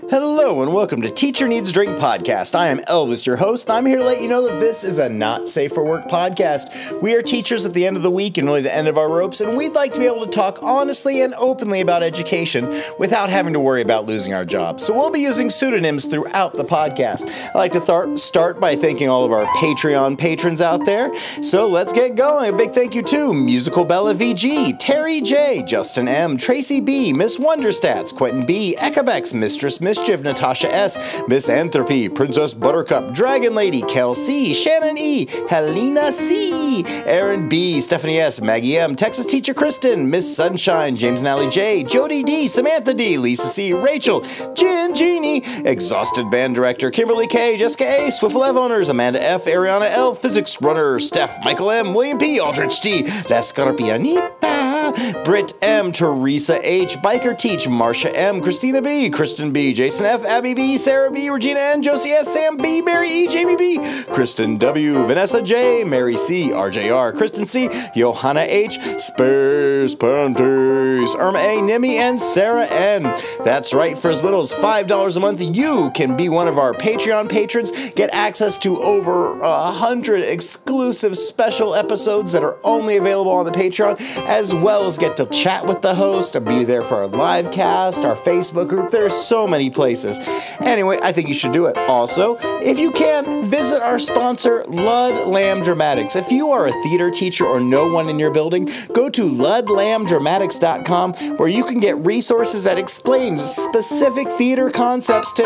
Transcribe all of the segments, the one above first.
Hello and welcome to Teacher Needs a Drink podcast. I am Elvis, your host, and I'm here to let you know that this is a not safe for work podcast. We are teachers at the end of the week and really the end of our ropes, and we'd like to be able to talk honestly and openly about education without having to worry about losing our jobs. So we'll be using pseudonyms throughout the podcast. I'd like to start by thanking all of our Patreon patrons out there. So let's get going. A big thank you to Musical Bella VG, Terry J, Justin M, Tracy B, Miss Wonderstats, Quentin B, Ekabex, Mistress Mischief, Natasha S, Miss Anthropy, Princess Buttercup, Dragon Lady, Kel C, Shannon E, Helena C, Aaron B, Stephanie S, Maggie M, Texas Teacher Kristen, Miss Sunshine, James and Allie J, Jody D, Samantha D, Lisa C, Rachel, Jen Genie, Exhausted Band Director, Kimberly K, Jessica A, Swift11 Owners, Amanda F, Ariana L, Physics Runner, Steph, Michael M, William P, Aldrich T, La Scorpianita, Britt M, Teresa H, Biker Teach, Marsha M, Christina B, Kristen B, Jason F, Abby B, Sarah B, Regina N, Josie S, Sam B, Mary E, Jamie B, Kristen W, Vanessa J, Mary C, RJR, Kristen C, Johanna H, Space Panties, Irma A, Nimi, and Sarah N. That's right, for as little as $5 a month, you can be one of our Patreon patrons, get access to over 100 exclusive special episodes that are only available on the Patreon, as well as get to chat with the host, be there for our live cast, our Facebook group. There's so many places. Anyway, I think you should do it. Also, if you can, visit our sponsor, Lud Lamb Dramatics. If you are a theater teacher or know one in your building, go to ludlamdramatics.com, where you can get resources that explain specific theater concepts to,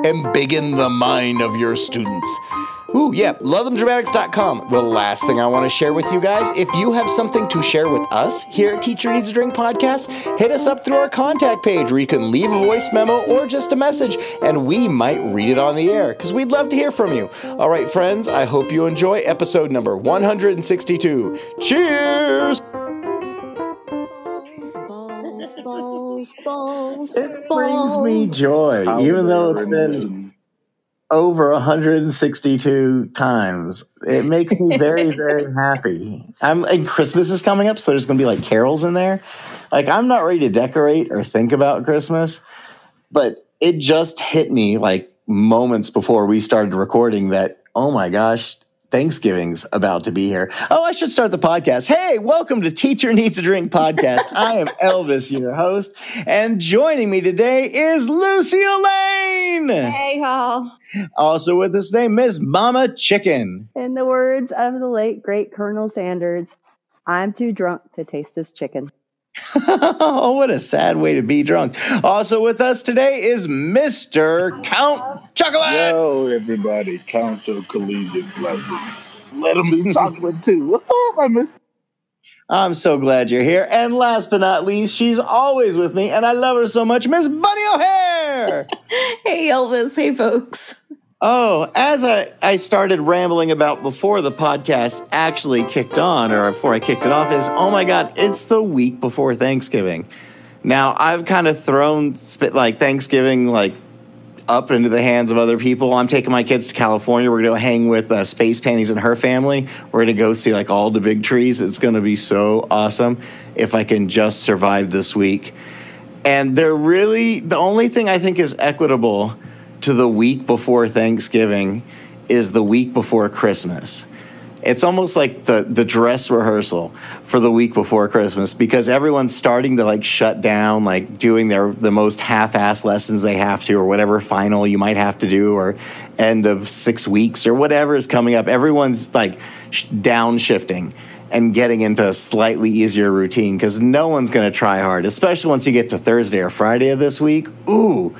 embiggen the mind of your students. Ooh, yeah, LoveThemDramatics.com. The last thing I want to share with you guys, if you have something to share with us here at Teacher Needs a Drink podcast, hit us up through our contact page where you can leave a voice memo or just a message, and we might read it on the air because we'd love to hear from you. All right, friends, I hope you enjoy episode number 162. Cheers! It brings me joy, even though it's been over 162 times. It makes me very, very happy. And Christmas is coming up, so there's going to be like carols in there. Like, I'm not ready to decorate or think about Christmas, but it just hit me like moments before we started recording that, oh my gosh, Thanksgiving's about to be here. Oh, I should start the podcast. Hey, welcome to Teacher Needs a Drink podcast. I am Elvis, your host, and joining me today is Lucille Lane. Hey, y'all. Also with us today, Miss Mama Chicken. In the words of the late, great Colonel Sanders, I'm too drunk to taste this chicken. Oh, what a sad way to be drunk. Also with us today is Mr. Count Chocolate. Yo, everybody, count your collegiate blessings. Let them be chocolate too. What's up, I miss? I'm so glad you're here. And last but not least, she's always with me, and I love her so much, Miss Bunny O'Hare. Hey, Elvis. Hey, folks. Oh, as I started rambling about before the podcast actually kicked on, or before I kicked it off, is, oh my God, it's the week before Thanksgiving. Now, I've kind of thrown Thanksgiving up into the hands of other people. I'm taking my kids to California. We're going to hang with Space Panties and her family. We're going to go see all the big trees. It's going to be so awesome if I can just survive this week. And the only thing I think is equitable to the week before Thanksgiving is the week before Christmas. It's almost like the dress rehearsal for the week before Christmas, because everyone's starting to shut down, doing the most half-ass lessons they have to, or whatever final you might have to do, or end of 6 weeks, or whatever is coming up. Everyone's downshifting and getting into a slightly easier routine, because no one's going to try hard, especially once you get to Thursday or Friday of this week. Ooh.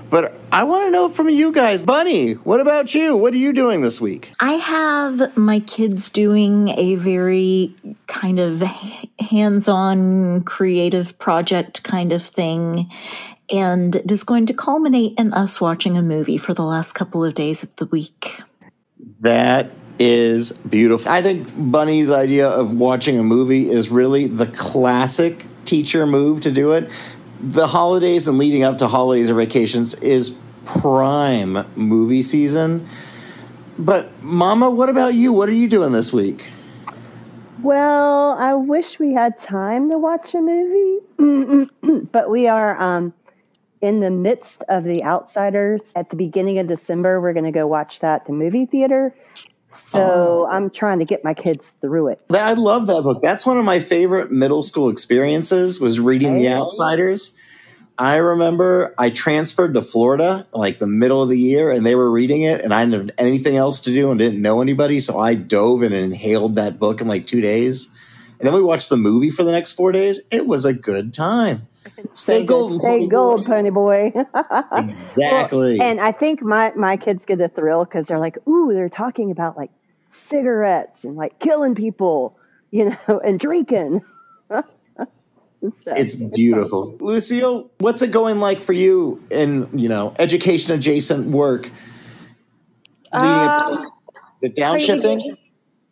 But I want to know from you guys. Bunny, what about you? What are you doing this week? I have my kids doing a very kind of hands-on creative project kind of thing. And it is going to culminate in us watching a movie for the last couple of days of the week. That is beautiful. I think Bunny's idea of watching a movie is really the classic teacher move to do it. The holidays and leading up to holidays or vacations is prime movie season. But Mama, what about you? What are you doing this week? Well, I wish we had time to watch a movie, but we are in the midst of The Outsiders. At the beginning of December, we're going to go watch that at the movie theater. So I'm trying to get my kids through it. I love that book. That's one of my favorite middle school experiences was reading The Outsiders. I remember I transferred to Florida like the middle of the year and they were reading it and I didn't have anything else to do and didn't know anybody. So I dove in and inhaled that book in like 2 days. And then we watched the movie for the next 4 days. It was a good time. Stay golden. Stay gold, pony boy. Exactly. Well, and I think my kids get a thrill because they're like, ooh, they're talking about like cigarettes and like killing people, and drinking. So, it's beautiful. Lucille, what's it going like for you in, education adjacent work? Is it downshifting?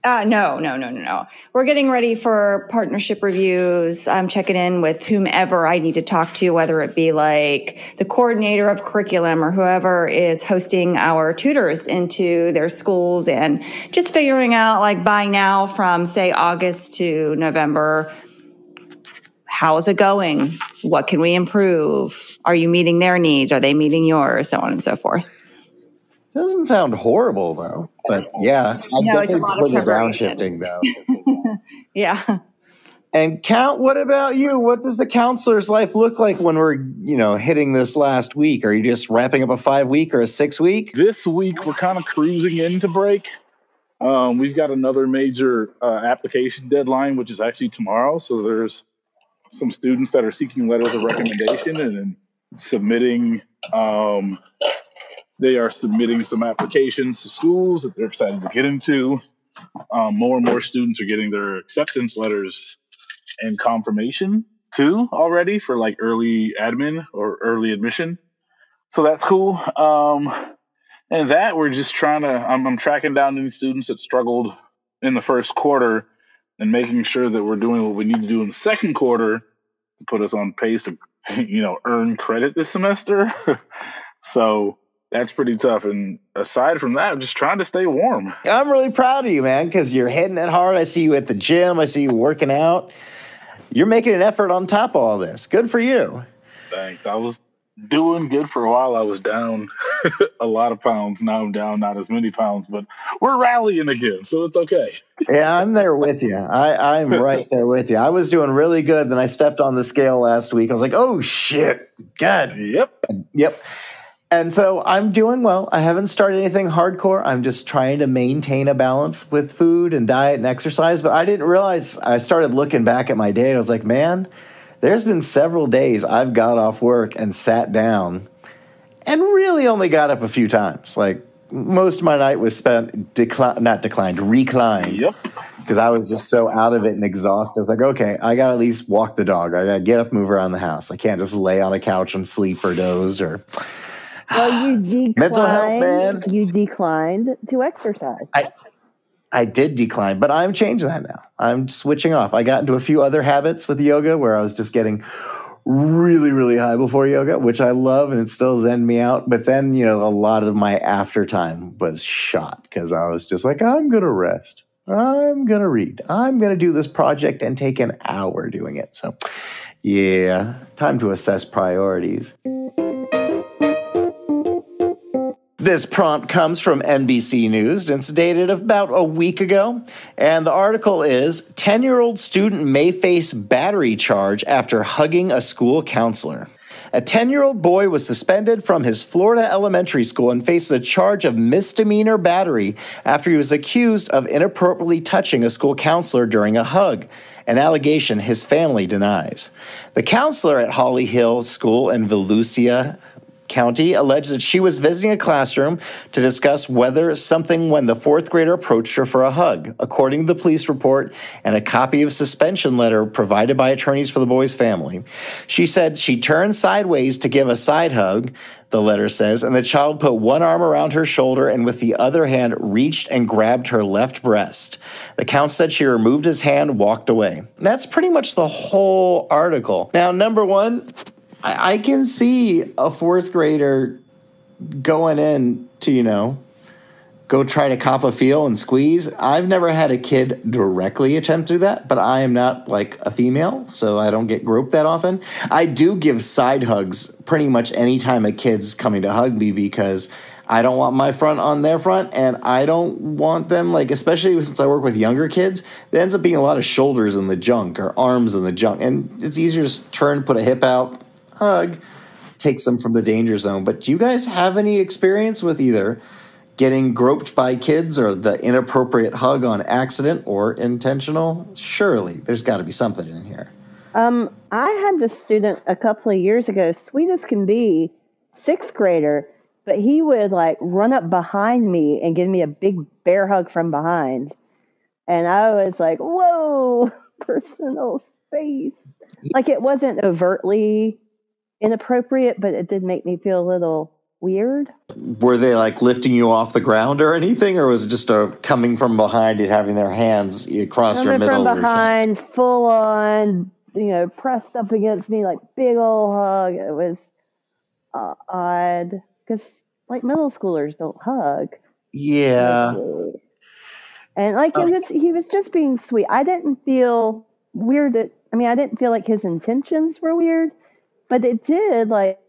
No. We're getting ready for partnership reviews. I'm checking in with whomever I need to talk to, whether it be like the coordinator of curriculum or whoever is hosting our tutors into their schools and just figuring out like by now from say August to November, how is it going? What can we improve? Are you meeting their needs? Are they meeting yours? So on and so forth. Doesn't sound horrible, though. But, yeah. It's a lot of preparation. Downshifting, though. Yeah. And Count, what about you? What does the counselor's life look like when we're, hitting this last week? Are you just wrapping up a 5-week or a 6-week? This week, we're kind of cruising into break. We've got another major application deadline, which is actually tomorrow. So there's some students that are seeking letters of recommendation and then submitting they are submitting some applications to schools that they're excited to get into. More and more students are getting their acceptance letters and confirmation too already for like early admin or early admission. So that's cool. And that we're just trying to, I'm tracking down any students that struggled in the first quarter and making sure that we're doing what we need to do in the second quarter to put us on pace to, earn credit this semester. So that's pretty tough. And aside from that, I'm just trying to stay warm. I'm really proud of you, man, because you're hitting it hard. I see you at the gym. I see you working out. You're making an effort on top of all this. Good for you. Thanks. I was doing good for a while. I was down a lot of pounds. Now I'm down not as many pounds, but we're rallying again, so it's okay. Yeah, I'm there with you. I'm right there with you. I was doing really good. Then I stepped on the scale last week. I was like, oh, shit. God. Yep. And so I'm doing well. I haven't started anything hardcore. I'm just trying to maintain a balance with food and diet and exercise. But I didn't realize, I started looking back at my day. And I was like, man, there's been several days I've got off work and sat down and really only got up a few times. Like most of my night was spent reclined. Yep. Because I was just so out of it and exhausted. I was like, okay, I got to at least walk the dog. I got to get up, move around the house. I can't just lay on a couch and sleep or doze or... Well, you declined. Mental health, man. You declined to exercise. I did decline, but I'm changing that now. I'm switching off. I got into a few other habits with yoga where I was just getting really, really high before yoga, which I love, and it still zen me out. But then, a lot of my after time was shot because I was just like, I'm going to rest. I'm going to read. I'm going to do this project and take an hour doing it. So, yeah, time to assess priorities. This prompt comes from NBC News, and it's dated about a week ago. And the article is, 10-year-old student may face battery charge after hugging a school counselor. A 10-year-old boy was suspended from his Florida elementary school and faces a charge of misdemeanor battery after he was accused of inappropriately touching a school counselor during a hug, an allegation his family denies. The counselor at Holly Hill School in Volusia County alleged that she was visiting a classroom to discuss whether something when the fourth grader approached her for a hug, according to the police report and a copy of a suspension letter provided by attorneys for the boy's family. She said she turned sideways to give a side hug, the letter says, and the child put one arm around her shoulder and with the other hand reached and grabbed her left breast. The counselor said she removed his hand and walked away. That's pretty much the whole article. Now, number one, I can see a fourth grader going in to, go try to cop a feel and squeeze. I've never had a kid directly attempt to do that, but I am not like a female, so I don't get groped that often. I do give side hugs pretty much anytime a kid's coming to hug me because I don't want my front on their front, and I don't want them, like, especially since I work with younger kids, there ends up being a lot of shoulders in the junk or arms in the junk, and it's easier to just turn, put a hip out, hug, takes them from the danger zone. But do you guys have any experience with either getting groped by kids or the inappropriate hug on accident or intentional? Surely there's got to be something in here. I had this student a couple of years ago, sweet as can be, 6th grader, but he would like run up behind me and give me a big bear hug from behind. And I was like, whoa, personal space. Like, it wasn't overtly inappropriate, but it did make me feel a little weird. Were they like lifting you off the ground or anything, or was it just coming from behind and having their hands across your middle? From behind, full on, pressed up against me, like big old hug. It was odd because like middle schoolers don't hug. Yeah. Mostly. And like he was just being sweet. I didn't feel weird. I didn't feel like his intentions were weird, but it did like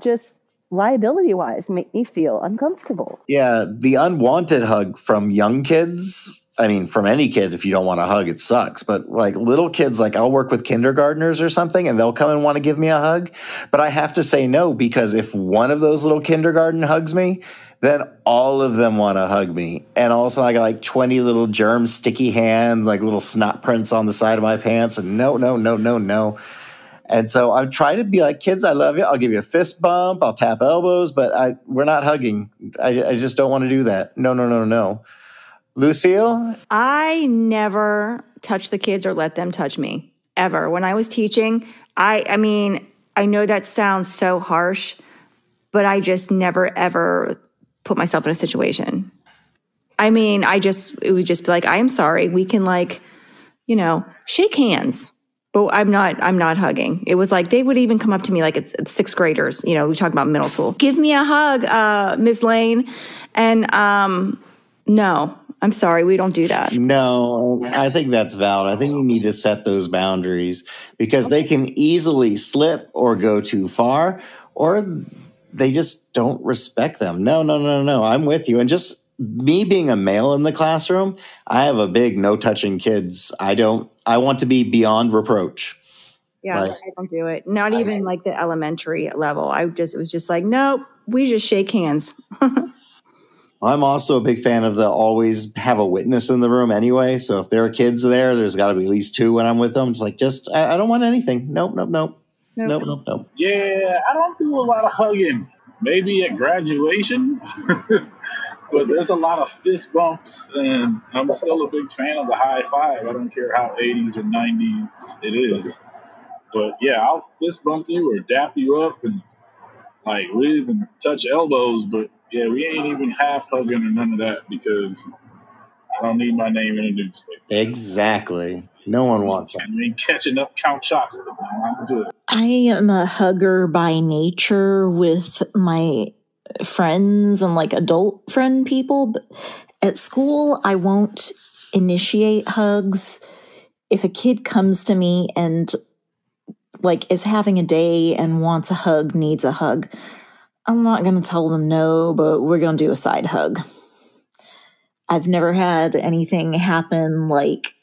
just liability wise make me feel uncomfortable. Yeah, the unwanted hug from young kids. I mean, from any kid, if you don't want a hug, it sucks. But like little kids, like I'll work with kindergartners or something and they'll come and want to give me a hug. But I have to say no, because if one of those little kindergarten hugs me, then all of them want to hug me. And all of a sudden I got like 20 little germ sticky hands, like little snot prints on the side of my pants. And no. And so I'm trying to be like, kids, I love you. I'll give you a fist bump. I'll tap elbows, but we're not hugging. I just don't want to do that. No. Lucille? I never touch the kids or let them touch me, ever. When I was teaching, I mean, I know that sounds so harsh, but I just never, ever put myself in a situation. I mean, it would just be like, I am sorry. We can shake hands. But I'm not hugging. It was like they would even come up to me like it's 6th graders. We talk about middle school. Give me a hug, Ms. Lane. And no, I'm sorry, we don't do that. No, I think that's valid. I think you need to set those boundaries because they can easily slip or go too far, or they just don't respect them. No. I'm with you. And just me being a male in the classroom, I have a big no touching kids. I want to be beyond reproach. Yeah, I don't do it. Not even like the elementary level. It was just like, nope, we just shake hands. I'm also a big fan of the always have a witness in the room anyway. So if there are kids there, there's got to be at least 2 when I'm with them. It's like, I don't want anything. Nope. Yeah, I don't do a lot of hugging. Maybe at graduation. But there's a lot of fist bumps, and I'm still a big fan of the high five. I don't care how 80s or 90s it is. But yeah, I'll fist bump you or dap you up and like we even touch elbows. But yeah, we ain't even half hugging or none of that because I don't need my name in a newspaper. Exactly. No one wants that. I mean, catching up Count Chocolate. I'm good. I am a hugger by nature with my friends and like adult friend people, but at school I won't initiate hugs. If a kid comes to me and like is having a day and wants a hug, needs a hug, I'm not going to tell them no, but we're going to do a side hug. I've never had anything happen like,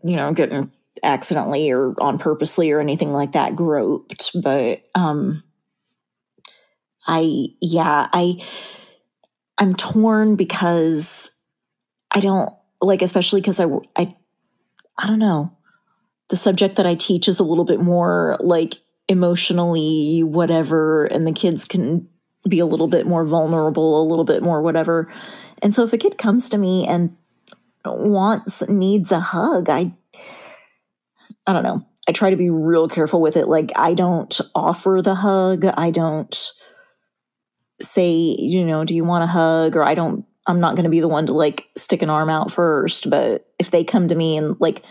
getting accidentally or on purposely or anything like that groped, but I'm torn because I don't like, especially because I don't know. The subject that I teach is a little bit more like emotionally whatever, and the kids can be a little bit more vulnerable, a little bit more whatever. And so if a kid comes to me and needs a hug, I don't know. I try to be real careful with it. Like I don't offer the hug. I don't say, do you want a hug? Or I'm not going to be the one to like stick an arm out first. But if they come to me and like,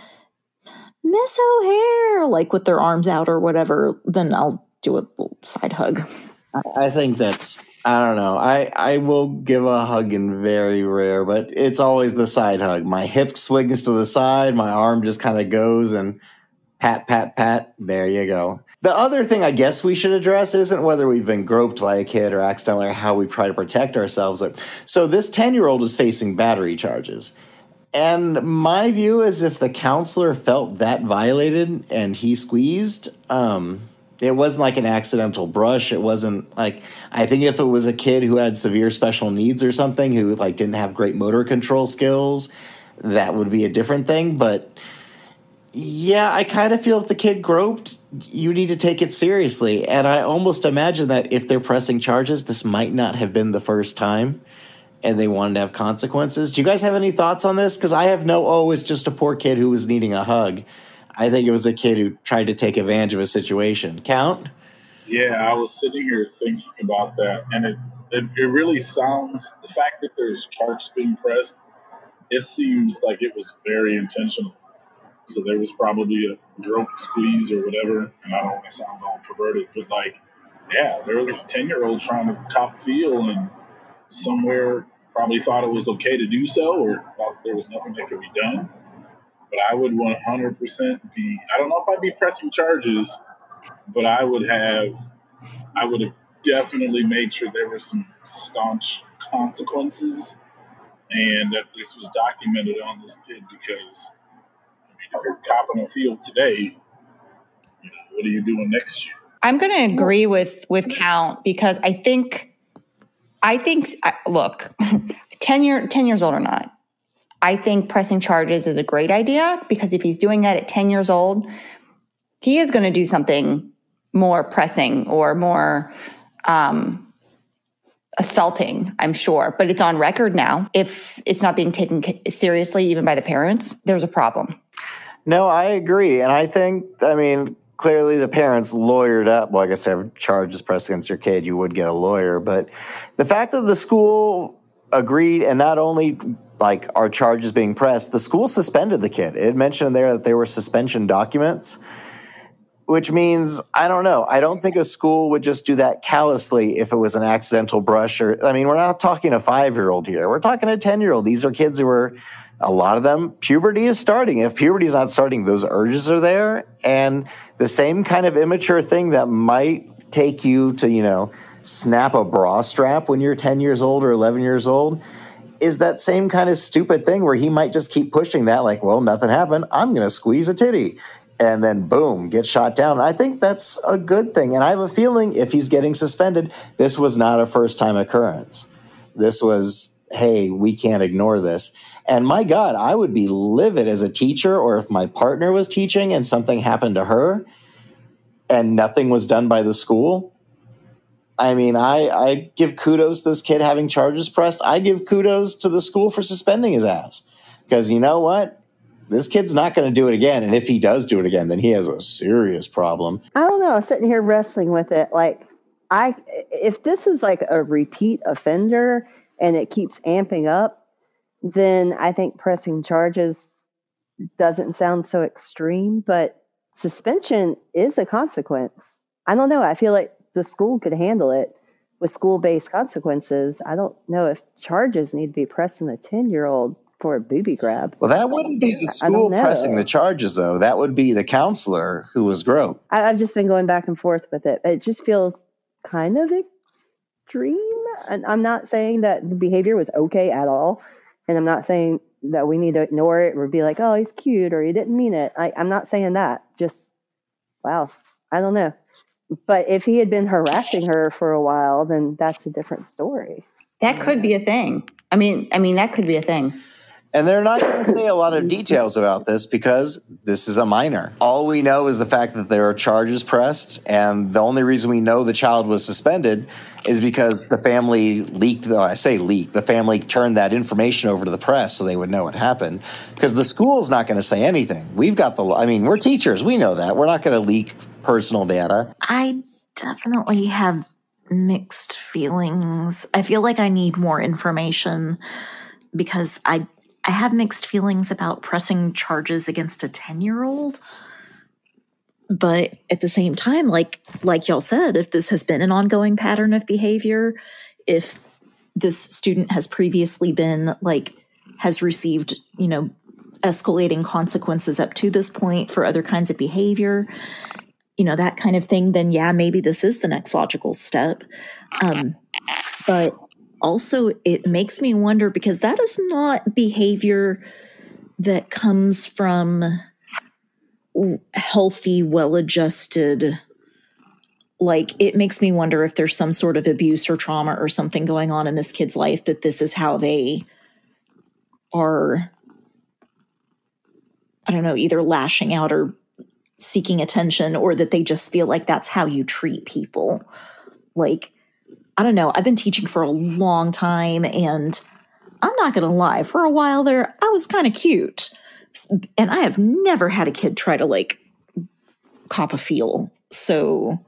Miss O'Hare, like with their arms out or whatever, then I'll do a little side hug. I think that's I don't know. I will give a hug in very rare, but it's always the side hug. My hip swings to the side, my arm just kind of goes and pat, pat, pat. There you go. The other thing I guess we should address isn't whether we've been groped by a kid or accidentally or how we try to protect ourselves. So this 10-year-old is facing battery charges. And my view is if the counselor felt that violated and he squeezed, it wasn't like an accidental brush. It wasn't like, I think if it was a kid who had severe special needs or something, who like didn't have great motor control skills, that would be a different thing. But yeah, I kind of feel if the kid groped, you need to take it seriously. And I almost imagine that if they're pressing charges, this might not have been the first time and they wanted to have consequences. Do you guys have any thoughts on this? Because I have it's just a poor kid who was needing a hug. I think it was a kid who tried to take advantage of a situation. Count? Yeah, I was sitting here thinking about that, and it really sounds, the fact that there's charges being pressed, it seems like it was very intentional. So there was probably a grope squeeze or whatever, and I don't want to sound all perverted, but like, yeah, there was a 10-year-old trying to cop feel and somewhere probably thought it was okay to do so or thought there was nothing that could be done. But I would 100% be, I don't know if I'd be pressing charges, but I would have definitely made sure there were some staunch consequences and that this was documented on this kid because, I mean, if you're copping a field today, what are you doing next year? I'm going to agree with Count because I think, look, 10 years old or not, I think pressing charges is a great idea because if he's doing that at 10 years old, he is going to do something more pressing or more assaulting, I'm sure. But it's on record now. If it's not being taken seriously, even by the parents, there's a problem. No, I agree. And I think, clearly the parents lawyered up. Well, I guess if charges pressed against your kid, you would get a lawyer. But the fact that the school agreed and not only like our charges being pressed, the school suspended the kid. It mentioned there that there were suspension documents, which means, I don't know. I don't think a school would just do that callously if it was an accidental brush we're not talking a 5-year-old here. We're talking a 10-year-old. These are kids who are, a lot of them, puberty is starting. If puberty is not starting, those urges are there. And the same kind of immature thing that might take you to, snap a bra strap when you're 10 years old or 11 years old is that same kind of stupid thing where he might just keep pushing that like, well, nothing happened. I'm going to squeeze a titty. And then, boom, get shot down. I think that's a good thing. And I have a feeling if he's getting suspended, this was not a first-time occurrence. This was, hey, we can't ignore this. And my God, I would be livid as a teacher or if my partner was teaching and something happened to her and nothing was done by the school. I give kudos to this kid having charges pressed. I give kudos to the school for suspending his ass. Because you know what? This kid's not going to do it again. And if he does do it again, then he has a serious problem. I don't know. I'm sitting here wrestling with it. Like, if this is like a repeat offender and it keeps amping up, then I think pressing charges doesn't sound so extreme. But suspension is a consequence. I don't know. I feel like the school could handle it with school-based consequences. I don't know if charges need to be pressed on a 10-year-old for a booby grab. Well, that wouldn't be the school pressing the charges, though. That would be the counselor who was groped. I've just been going back and forth with it. It just feels kind of extreme. And I'm not saying that the behavior was okay at all. And I'm not saying that we need to ignore it or be like, oh, he's cute or he didn't mean it. I'm not saying that. Just, wow, I don't know. But if he had been harassing her for a while, then that's a different story. That could be a thing. I mean, that could be a thing. And they're not going to say a lot of details about this because this is a minor. All we know is the fact that there are charges pressed, and the only reason we know the child was suspended is because the family leaked, the family turned that information over to the press so they would know what happened. Because the school's not going to say anything. We're teachers, we know that. We're not going to leak personal data. I definitely have mixed feelings. I feel like I need more information because I have mixed feelings about pressing charges against a 10-year-old. But at the same time, like y'all said, if this has been an ongoing pattern of behavior, if this student has previously been like, has received, escalating consequences up to this point for other kinds of behavior, that kind of thing, then yeah, maybe this is the next logical step. But also it makes me wonder, because that is not behavior that comes from healthy, well-adjusted, like, it makes me wonder if there's some sort of abuse or trauma or something going on in this kid's life, that this is how they are, I don't know, either lashing out or seeking attention, or that they just feel like that's how you treat people. Like, I don't know. I've been teaching for a long time, and I'm not going to lie, for a while there, I was kind of cute. And I have never had a kid try to, like, cop a feel. So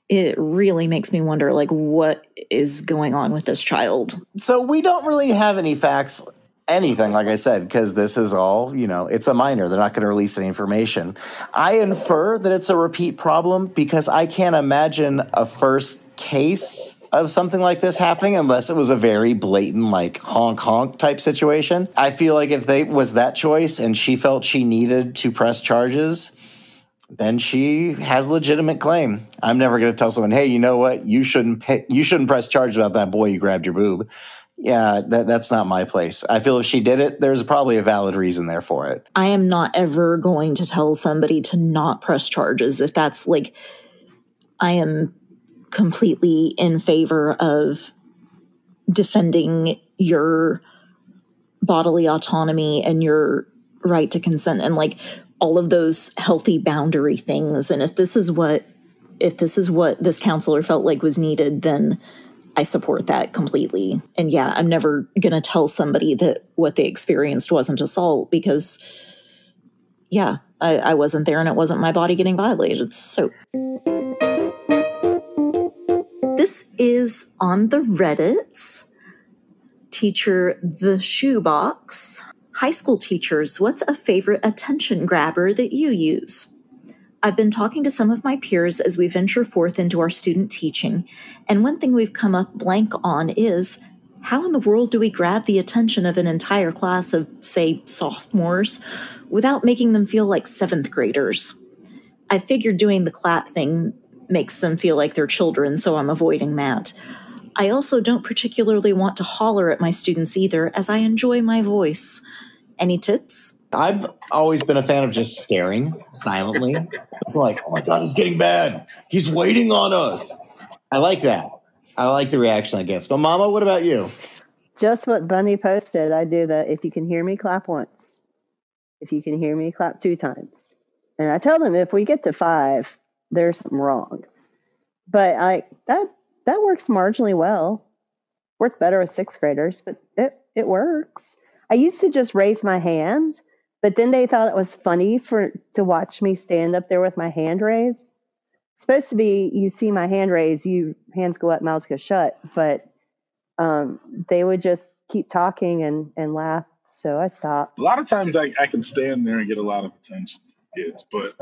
it really makes me wonder, like, what is going on with this child? So we don't really have any facts, anything, like I said, because this is all, it's a minor. They're not going to release any information. I infer that it's a repeat problem because I can't imagine a first case of something like this happening unless it was a very blatant, like, honk type situation. I feel like if they was that choice and she felt she needed to press charges, then she has a legitimate claim. I'm never going to tell someone, hey, you know what? You shouldn't press charges about that boy you grabbed your boob. Yeah, that's not my place. I feel if she did it, there's probably a valid reason there for it. I am not ever going to tell somebody to not press charges. If that's like, I am completely in favor of defending your bodily autonomy and your right to consent and like all of those healthy boundary things. And if this is what this counselor felt like was needed, then I support that completely. And yeah, I'm never going to tell somebody that what they experienced wasn't assault because, yeah, I wasn't there and it wasn't my body getting violated. So this is on the Reddits. Teacher The Shoebox. High school teachers, what's a favorite attention grabber that you use? I've been talking to some of my peers as we venture forth into our student teaching, and one thing we've come up blank on is, how in the world do we grab the attention of an entire class of, say, sophomores without making them feel like 7th graders? I figured doing the clap thing makes them feel like they're children, so I'm avoiding that. I also don't particularly want to holler at my students either, as I enjoy my voice. Any tips? I've always been a fan of just staring silently. It's like, oh my God, it's getting bad. He's waiting on us. I like that. I like the reaction that gets. But Mama, what about you? Just what Bunny posted. I do the, if you can hear me, clap once. If you can hear me, clap 2 times. And I tell them if we get to 5, there's something wrong. But that works marginally well. Worked better with 6th graders, but it works. I used to just raise my hand, but then they thought it was funny to watch me stand up there with my hand raised. It's supposed to be, you see my hand raised, hands go up, mouths go shut. But they would just keep talking and laugh, so I stopped. A lot of times I can stand there and get a lot of attention from kids, but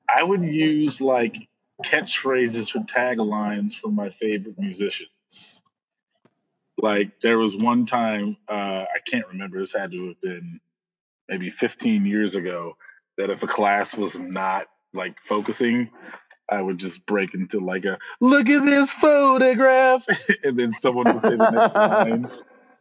I would use like catchphrases or taglines from my favorite musicians. Like there was one time, I can't remember, this had to have been maybe 15 years ago, that if a class was not like focusing, I would just break into like a, look at this photograph. And then someone would say the next line.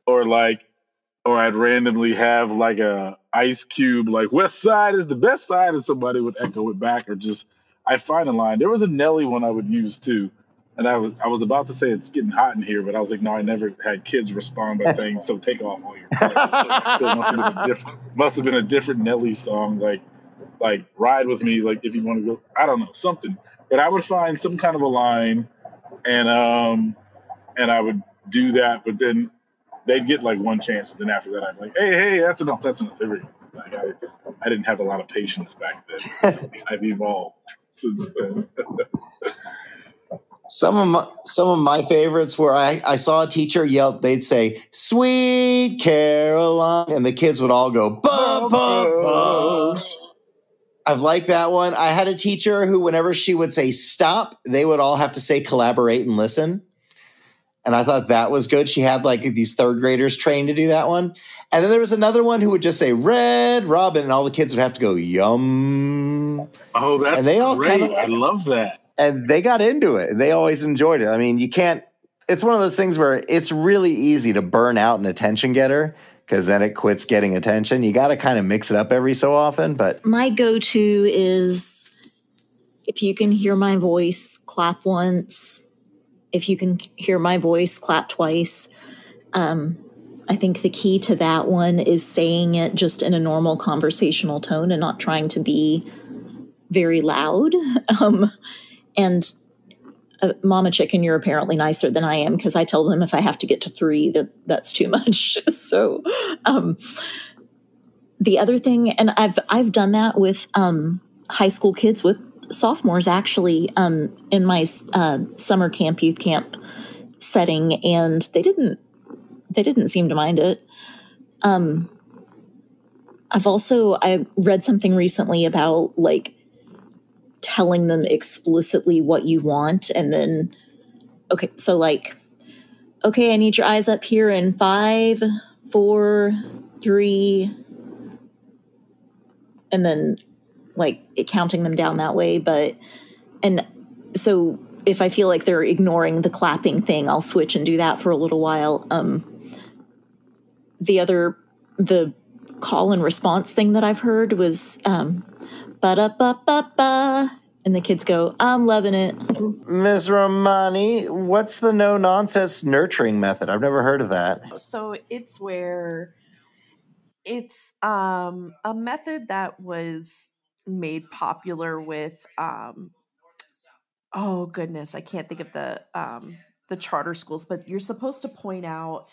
Or I'd randomly have like a Ice Cube, like West Side is the best side, and somebody would echo it back, or just, I'd find a line. There was a Nelly one I would use too. And I was about to say it's getting hot in here, but I was like, no, I never had kids respond by saying, so take off all your clothes. So it must have been a different Nelly song, like Ride With Me, like if you want to go, I don't know, something. But I would find some kind of a line and I would do that, but then they'd get like one chance, and then after that I'd be like, hey, that's enough. Like I didn't have a lot of patience back then. I've evolved since then. Some of my favorites were I saw a teacher yell, they'd say, Sweet Caroline, and the kids would all go, ba, ba, ba. I've liked that one. I had a teacher who, whenever she would say stop, they would all have to say collaborate and listen. And I thought that was good. She had like these third graders trained to do that one. And then there was another one who would just say Red Robin, and all the kids would have to go yum. Oh, that's and they all great. Kinda, I love that. And they got into it. They always enjoyed it. I mean, it's one of those things where it's really easy to burn out an attention getter because then it quits getting attention. You got to kind of mix it up every so often. But my go-to is if you can hear my voice, clap once. If you can hear my voice, clap twice. I think the key to that one is saying it just in a normal conversational tone and not trying to be very loud. And Mama Chicken, you're apparently nicer than I am because I tell them if I have to get to 3, that's too much. So the other thing, and I've done that with high school kids, with sophomores actually, in my summer camp, youth camp setting, and they didn't seem to mind it. I read something recently about like telling them explicitly what you want, and then okay, I need your eyes up here in 5, 4, 3, and then like counting them down that way. And so if I feel like they're ignoring the clapping thing, I'll switch and do that for a little while. The call and response thing that I've heard was ba-da-ba-ba-ba, and the kids go, I'm loving it. Ms. Romani, what's the no-nonsense nurturing method? I've never heard of that. So it's where it's a method that was made popular with oh goodness, I can't think of the charter schools, but you're supposed to point out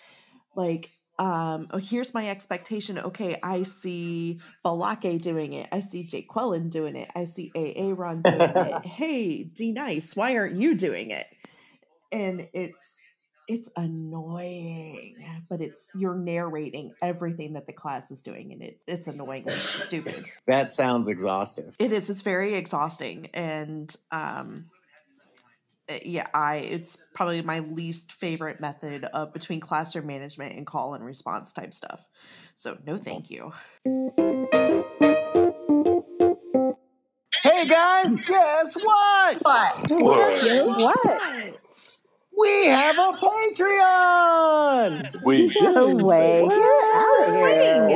like, oh, here's my expectation. Okay, I see Balake doing it. I see Jake Quellen doing it. I see A.A. Ron doing it. Hey, D Nice, why aren't you doing it? And it's annoying, but you're narrating everything that the class is doing, and it's annoying and stupid. That sounds exhaustive. It is. It's very exhausting, and it's probably my least favorite method of between classroom management and call and response type stuff. So no, thank you. Hey guys, guess what? What? We have a Patreon! No way. Get out of here.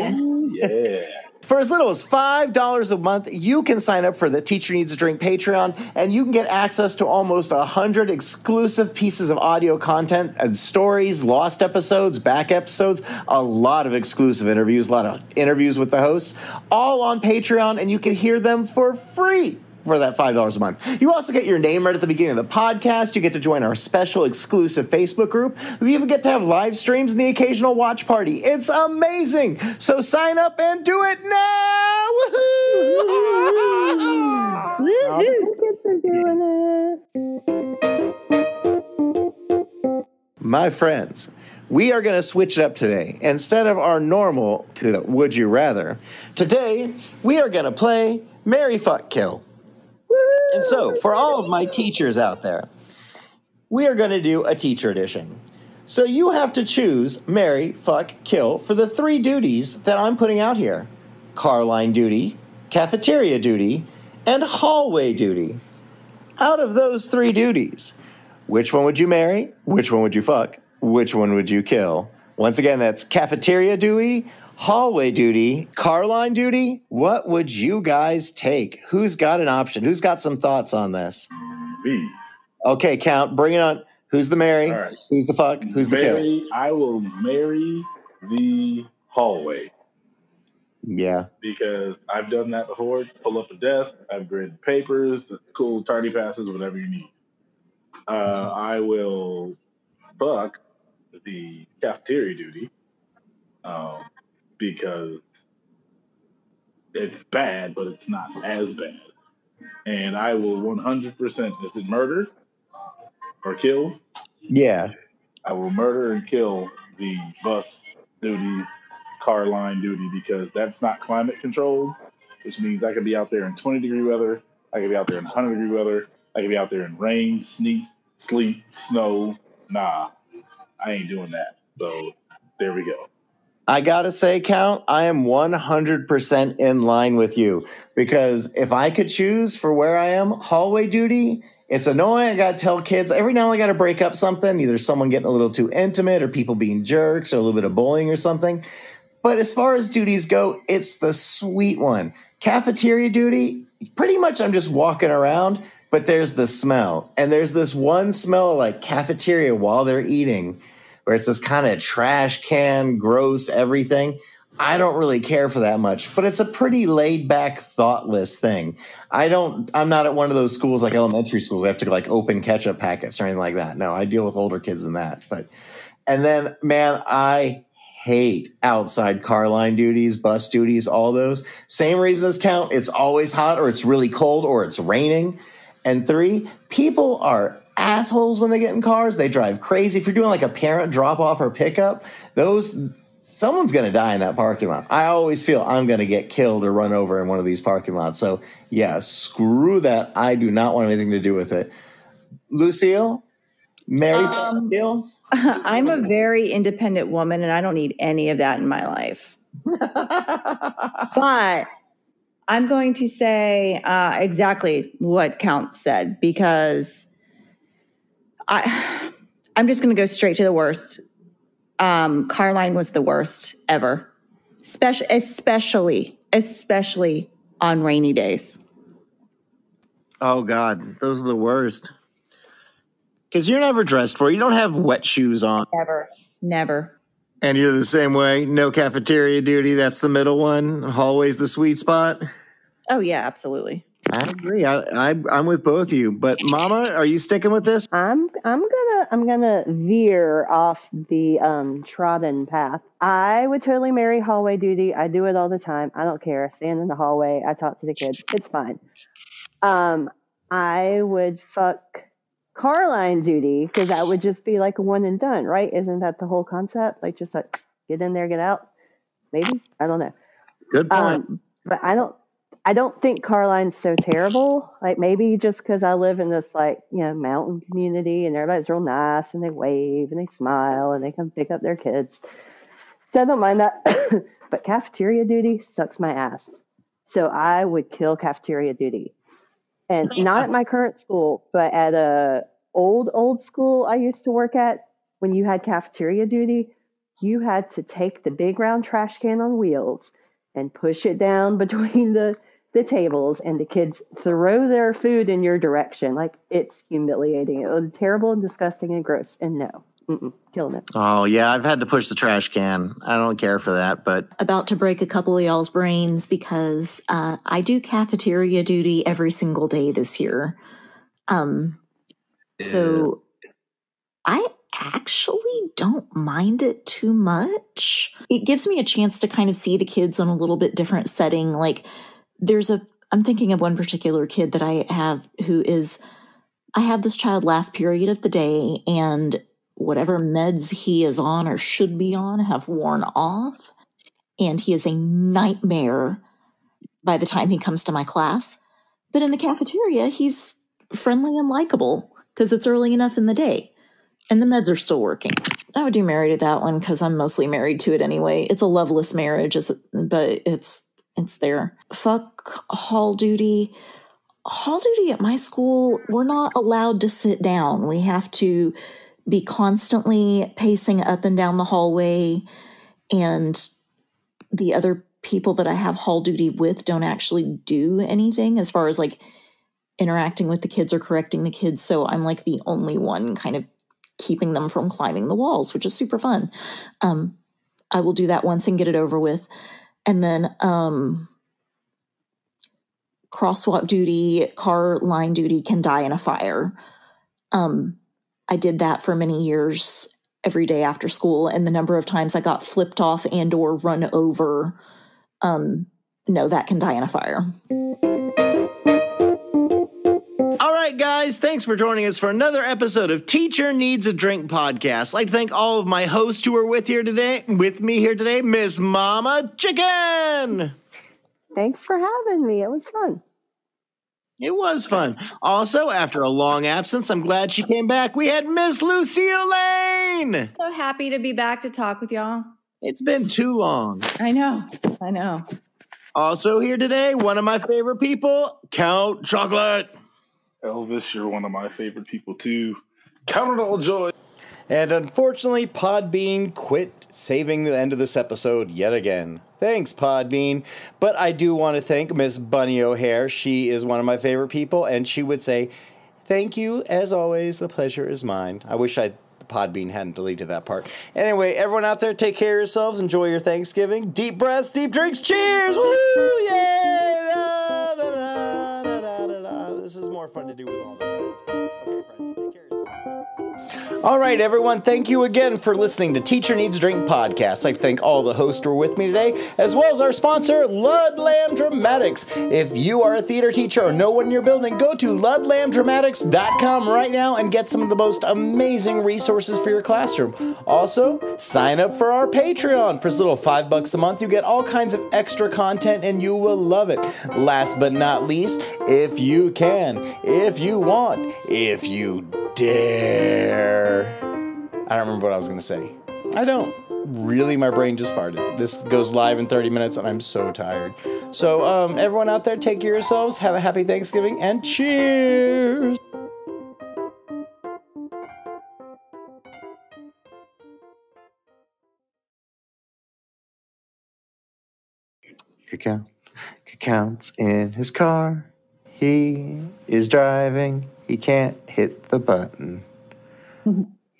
Yeah. For as little as $5 a month, you can sign up for the Teacher Needs a Drink Patreon, and you can get access to almost 100 exclusive pieces of audio content and stories, lost episodes, back episodes, a lot of exclusive interviews, a lot of interviews with the hosts, all on Patreon, and you can hear them for free for that $5 a month. You also get your name right at the beginning of the podcast. You get to join our special exclusive Facebook group. We even get to have live streams and the occasional watch party. It's amazing. So sign up and do it now. Woohoo! All the kids are doing it. My friends, we are going to switch it up today. Instead of our normal to the Would You Rather, today we are going to play Marry, Fuck, Kill. And so, for all of my teachers out there, we are going to do a teacher edition. So you have to choose marry, fuck, kill for the 3 duties that I'm putting out here. Car line duty, cafeteria duty, and hallway duty. Out of those 3 duties, which one would you marry? Which one would you fuck? Which one would you kill? Once again, that's cafeteria duty, hallway duty, car line duty. What would you guys take? Who's got an option? Who's got some thoughts on this? Me. Okay, Count, bring it on. Who's the marry? All right. Who's the fuck? Who's the kill? I will marry the hallway. Yeah. Because I've done that before. Pull up a desk, I've graded papers, cool tardy passes, whatever you need. I will fuck the cafeteria duty. Because it's bad, but it's not as bad. And I will 100%, is it murder or kill? Yeah. I will murder and kill the bus duty, car line duty, because that's not climate controlled, which means I can be out there in 20-degree weather, I can be out there in 100-degree weather, I can be out there in rain, sleet, snow. Nah. I ain't doing that. So there we go. I gotta say, Count, I am 100% in line with you, because if I could choose for where I am, hallway duty, it's annoying. I gotta tell kids every now and then I gotta break up something, either someone getting a little too intimate or people being jerks or a little bit of bullying or something. But as far as duties go, it's the sweet one. Cafeteria duty, pretty much I'm just walking around, but there's the smell. And there's this one smell of like cafeteria while they're eating, where it's this kind of trash can, gross everything. I don't really care for that much, but it's a pretty laid back, thoughtless thing. I'm not at one of those schools like elementary schools. I have to like open ketchup packets or anything like that. No, I deal with older kids than that. And then, man, I hate outside car line duties, bus duties, all those. Same reason as Count. It's always hot, or it's really cold, or it's raining. And 3, people are assholes when they get in cars. They drive crazy. If you're doing like a parent drop off or pickup, someone's going to die in that parking lot. I always feel I'm going to get killed or run over in one of these parking lots. So yeah, screw that. I do not want anything to do with it. Lucille, Mary, deal. I'm a very independent woman, and I don't need any of that in my life. But I'm going to say exactly what Count said, because I'm just going to go straight to the worst. Carline was the worst ever, especially on rainy days. Oh God, those are the worst. Because you're never dressed for it. You don't have wet shoes on. Never. And you're the same way. No cafeteria duty. That's the middle one. Hallway's the sweet spot. Oh yeah, absolutely. I agree. I'm with both of you. But Mama, are you sticking with this? I'm gonna veer off the trodden path. I would totally marry hallway duty. I do it all the time. I don't care. I stand in the hallway. I talk to the kids. It's fine. I would fuck car line duty, because that would just be like a one and done, right? Isn't that the whole concept? Like, just like get in there, get out. Maybe, I don't know. Good point. But I don't think Carline's so terrible. Like, maybe just because I live in this like, mountain community and everybody's real nice and they wave and they smile and they come pick up their kids. So I don't mind that. But cafeteria duty sucks my ass. So I would kill cafeteria duty. And not at my current school, but at a old school I used to work at, when you had cafeteria duty, you had to take the big round trash can on wheels and push it down between the tables, and the kids throw their food in your direction. Like, it's humiliating. It was terrible and disgusting and gross. And no, killing it. Oh, yeah, I've had to push the trash can. I don't care for that, but... About to break a couple of y'all's brains, because I do cafeteria duty every single day this year. So I actually don't mind it too much. It gives me a chance to kind of see the kids in a little bit different setting. Like, I'm thinking of one particular kid that I have I have this child last period of the day, and whatever meds he is on or should be on have worn off. And he is a nightmare by the time he comes to my class. But in the cafeteria, he's friendly and likable because it's early enough in the day. And the meds are still working. I would do married to that one because I'm mostly married to it anyway. It's a loveless marriage, but it's there. Fuck hall duty. Hall duty at my school, we're not allowed to sit down. We have to be constantly pacing up and down the hallway. And the other people that I have hall duty with don't actually do anything as far as like interacting with the kids or correcting the kids. So I'm like the only one kind of keeping them from climbing the walls, which is super fun. I will do that once and get it over with. And then crosswalk duty, car line duty can die in a fire. I did that for many years every day after school, and the number of times I got flipped off and or run over, no, that can die in a fire. All right, guys, thanks for joining us for another episode of Teacher Needs a Drink podcast. I'd like to thank all of my hosts who are with me here today, Miss Mama Chicken. Thanks for having me. It was fun. It was fun. Also, after a long absence, I'm glad she came back. We had Miss Lucille Lane. So happy to be back to talk with y'all. It's been too long. I know. Also here today, one of my favorite people, Count Chocolate. Elvis, you're one of my favorite people too. Count it all joy. And unfortunately, Podbean quit saving the end of this episode yet again. Thanks, Podbean. But I do want to thank Miss Bunny O'Hare. She is one of my favorite people, and she would say, thank you, as always, the pleasure is mine. I wish Podbean hadn't deleted that part. Anyway, everyone out there, take care of yourselves. Enjoy your Thanksgiving. Deep breaths, deep drinks. Cheers! Woo! Yay! Da, da, da, da, da, da, da. This is more fun to do with all the friends. Okay, friends, take care of yourselves. All right, everyone, thank you again for listening to Teacher Needs Drink Podcast. I thank all the hosts who are with me today, as well as our sponsor, Ludlam Dramatics. If you are a theater teacher or know one in your building, go to ludlamdramatics.com right now and get some of the most amazing resources for your classroom. Also, sign up for our Patreon. For as little $5 a month, you get all kinds of extra content and you will love it. Last but not least, if you can, if you want, if you dare. I don't remember what I was going to say. I don't. Really, my brain just farted. This goes live in 30 minutes and I'm so tired. So, everyone out there, take care of yourselves. Have a happy Thanksgiving and cheers. Counts in his car. He is driving. He can't hit the button.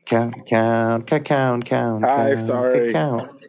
Count. Hi, sorry. Count.